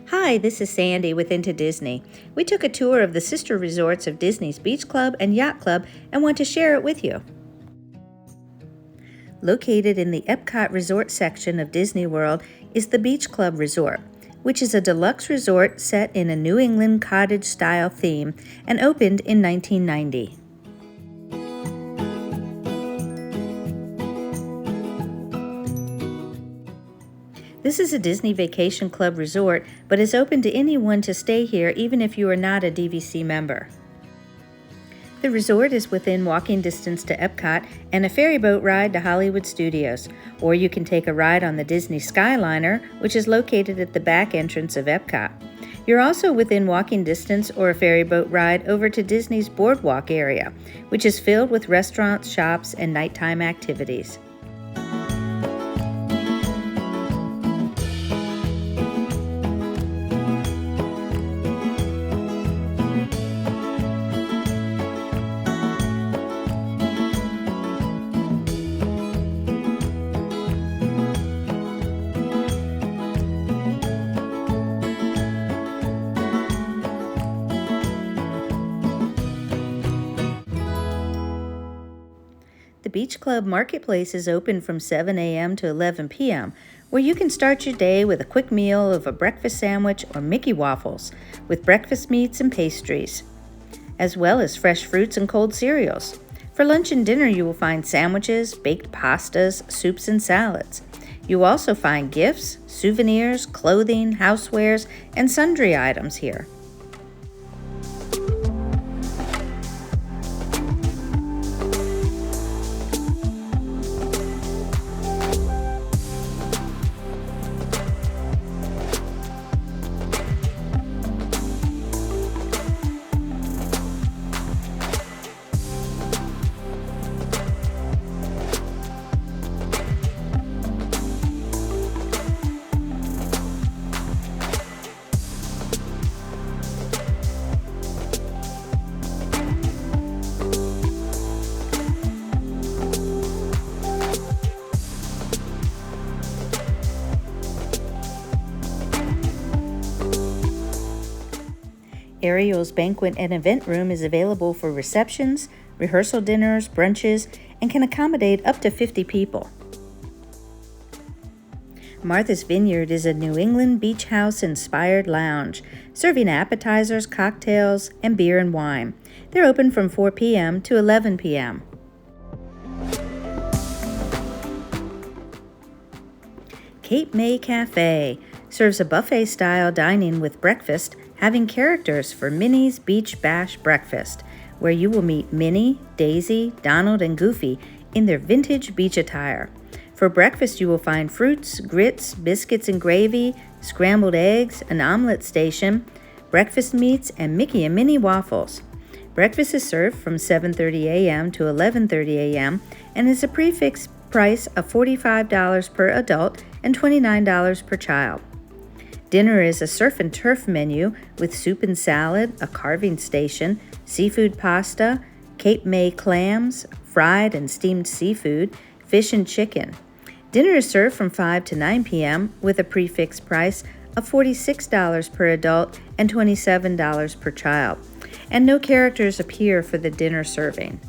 Hi, this is Sandy with Into Disney. We took a tour of the sister resorts of Disney's Beach Club and Yacht Club and want to share it with you. Located in the Epcot Resort section of Disney World is the Beach Club Resort, which is a deluxe resort set in a New England cottage-style theme and opened in 1990. This is a Disney Vacation Club resort, but is open to anyone to stay here even if you are not a DVC member. The resort is within walking distance to Epcot and a ferry boat ride to Hollywood Studios, or you can take a ride on the Disney Skyliner, which is located at the back entrance of Epcot. You're also within walking distance or a ferry boat ride over to Disney's Boardwalk area, which is filled with restaurants, shops, and nighttime activities. The Beach Club Marketplace is open from 7 a.m. to 11 p.m., where you can start your day with a quick meal of a breakfast sandwich or Mickey waffles with breakfast meats and pastries, as well as fresh fruits and cold cereals. For lunch and dinner, you will find sandwiches, baked pastas, soups, and salads. You will also find gifts, souvenirs, clothing, housewares, and sundry items here. Ariel's Banquet and Event Room is available for receptions, rehearsal dinners, brunches, and can accommodate up to 50 people. Martha's Vineyard is a New England beach house-inspired lounge, serving appetizers, cocktails, and beer and wine. They're open from 4 p.m. to 11 p.m. Cape May Cafe serves a buffet-style dining with breakfast, having characters for Minnie's Beach Bash Breakfast, where you will meet Minnie, Daisy, Donald, and Goofy in their vintage beach attire. For breakfast, you will find fruits, grits, biscuits and gravy, scrambled eggs, an omelet station, breakfast meats, and Mickey and Minnie waffles. Breakfast is served from 7:30 a.m. to 11:30 a.m. and is a prefix price of $45 per adult and $29 per child. Dinner is a surf and turf menu with soup and salad, a carving station, seafood pasta, Cape May clams, fried and steamed seafood, fish and chicken. Dinner is served from 5 to 9 p.m. with a prefix price of $46 per adult and $27 per child, and no characters appear for the dinner serving.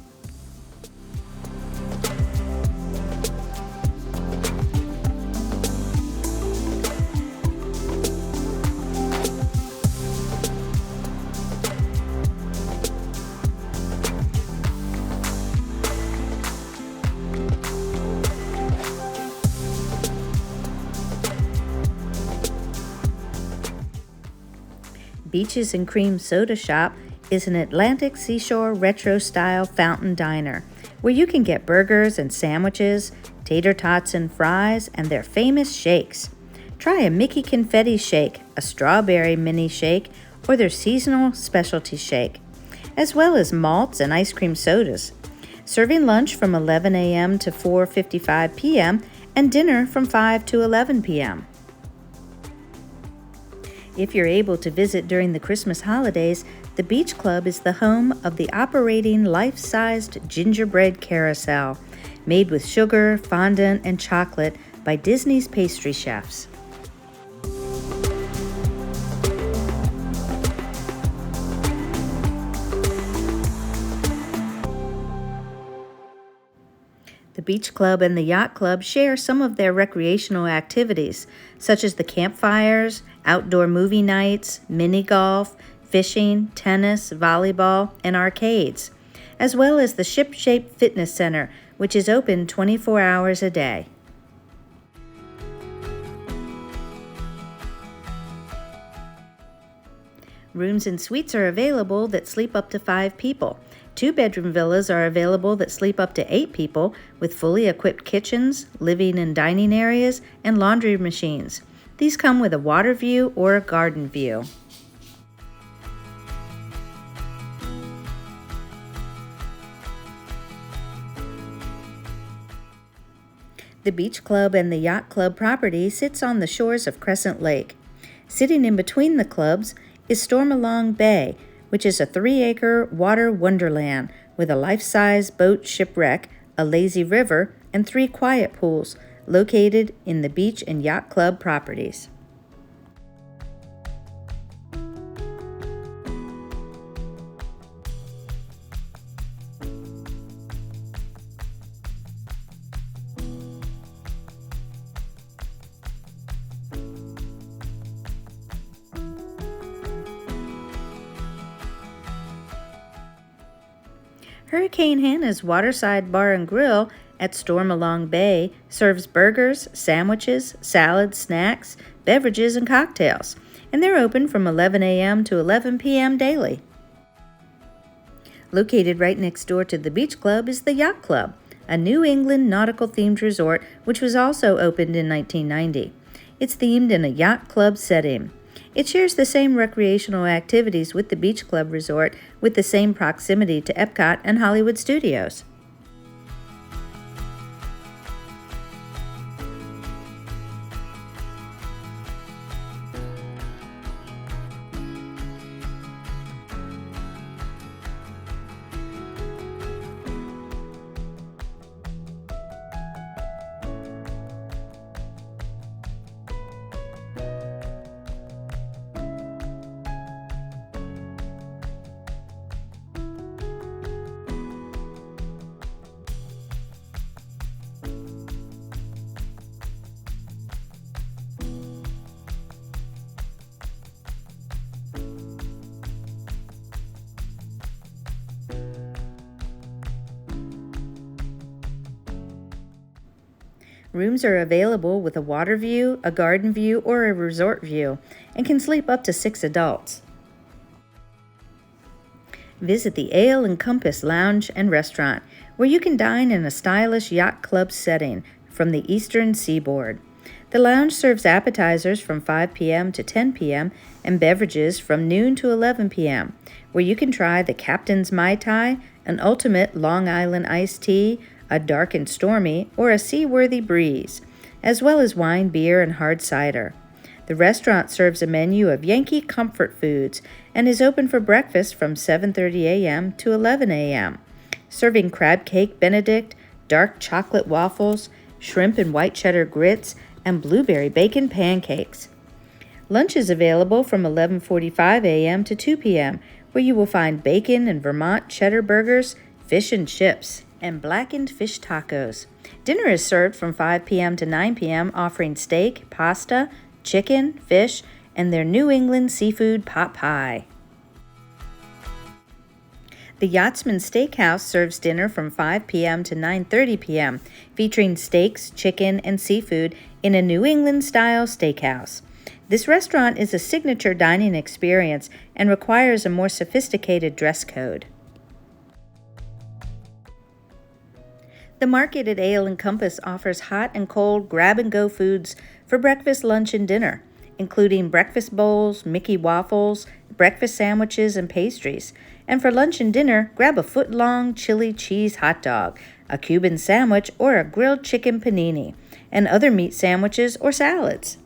Beaches and Cream Soda Shop is an Atlantic Seashore retro-style fountain diner where you can get burgers and sandwiches, tater tots and fries, and their famous shakes. Try a Mickey Confetti Shake, a strawberry mini shake, or their seasonal specialty shake, as well as malts and ice cream sodas. Serving lunch from 11 a.m. to 4:55 p.m. and dinner from 5 to 11 p.m. If you're able to visit during the Christmas holidays, the Beach Club is the home of the operating life-sized gingerbread carousel, made with sugar, fondant, and chocolate by Disney's pastry chefs. Beach Club and the Yacht Club share some of their recreational activities, such as the campfires, outdoor movie nights, mini golf, fishing, tennis, volleyball, and arcades, as well as the Ship-Shape Fitness Center, which is open 24 hours a day. Rooms and suites are available that sleep up to 5 people. 2-bedroom villas are available that sleep up to 8 people with fully equipped kitchens, living and dining areas, and laundry machines. These come with a water view or a garden view. The Beach Club and the Yacht Club property sits on the shores of Crescent Lake. Sitting in between the clubs is Stormalong Bay, which is a 3-acre water wonderland with a life-size boat shipwreck, a lazy river, and 3 quiet pools located in the Beach and Yacht Club properties. Hurricane Hannah's Waterside Bar and Grill at Stormalong Bay serves burgers, sandwiches, salads, snacks, beverages, and cocktails, and they're open from 11 a.m. to 11 p.m. daily. Located right next door to the Beach Club is the Yacht Club, a New England nautical-themed resort which was also opened in 1990. It's themed in a yacht club setting. It shares the same recreational activities with the Beach Club Resort with the same proximity to Epcot and Hollywood Studios. Rooms are available with a water view, a garden view, or a resort view, and can sleep up to 6 adults. Visit the Ale and Compass Lounge and Restaurant, where you can dine in a stylish yacht club setting from the eastern seaboard. The lounge serves appetizers from 5 p.m. to 10 p.m. and beverages from noon to 11 p.m., where you can try the Captain's Mai Tai, an ultimate Long Island iced tea, a dark and stormy, or a seaworthy breeze, as well as wine, beer, and hard cider. The restaurant serves a menu of Yankee comfort foods and is open for breakfast from 7:30 a.m. to 11 a.m., serving crab cake Benedict, dark chocolate waffles, shrimp and white cheddar grits, and blueberry bacon pancakes. Lunch is available from 11:45 a.m. to 2 p.m., where you will find bacon and Vermont cheddar burgers, fish and chips, and blackened fish tacos. Dinner is served from 5 p.m. to 9 p.m., offering steak, pasta, chicken, fish, and their New England seafood pot pie. The Yachtsman Steakhouse serves dinner from 5 p.m. to 9:30 p.m., featuring steaks, chicken, and seafood in a New England-style steakhouse. This restaurant is a signature dining experience and requires a more sophisticated dress code. The market at Ale and Compass offers hot and cold grab-and-go foods for breakfast, lunch, and dinner, including breakfast bowls, Mickey waffles, breakfast sandwiches, and pastries. And for lunch and dinner, grab a foot-long chili cheese hot dog, a Cuban sandwich, or a grilled chicken panini, and other meat sandwiches or salads.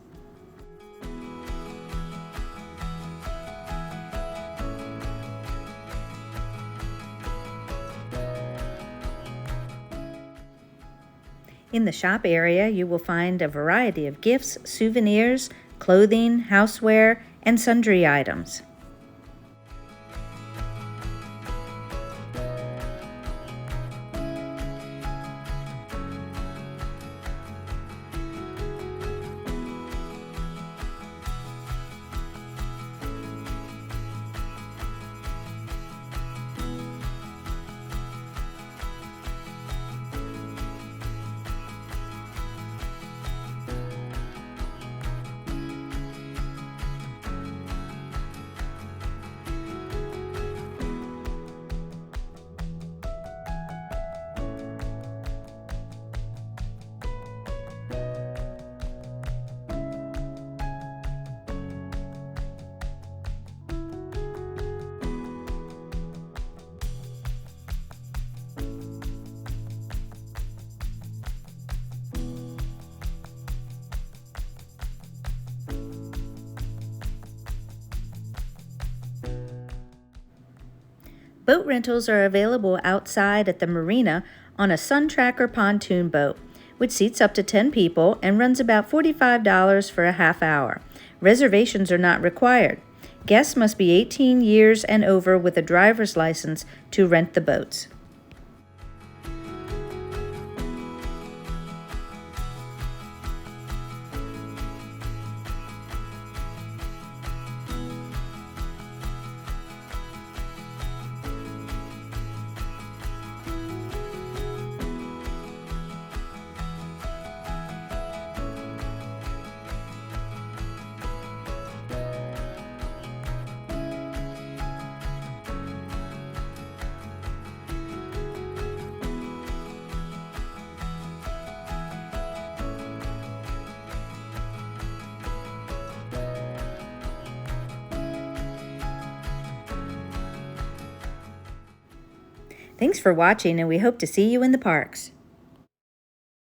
In the shop area, you will find a variety of gifts, souvenirs, clothing, houseware, and sundry items. Boat rentals are available outside at the marina on a Sun Tracker pontoon boat, which seats up to 10 people and runs about $45 for a half hour. Reservations are not required. Guests must be 18 years and over with a driver's license to rent the boats. Thanks for watching, and we hope to see you in the parks.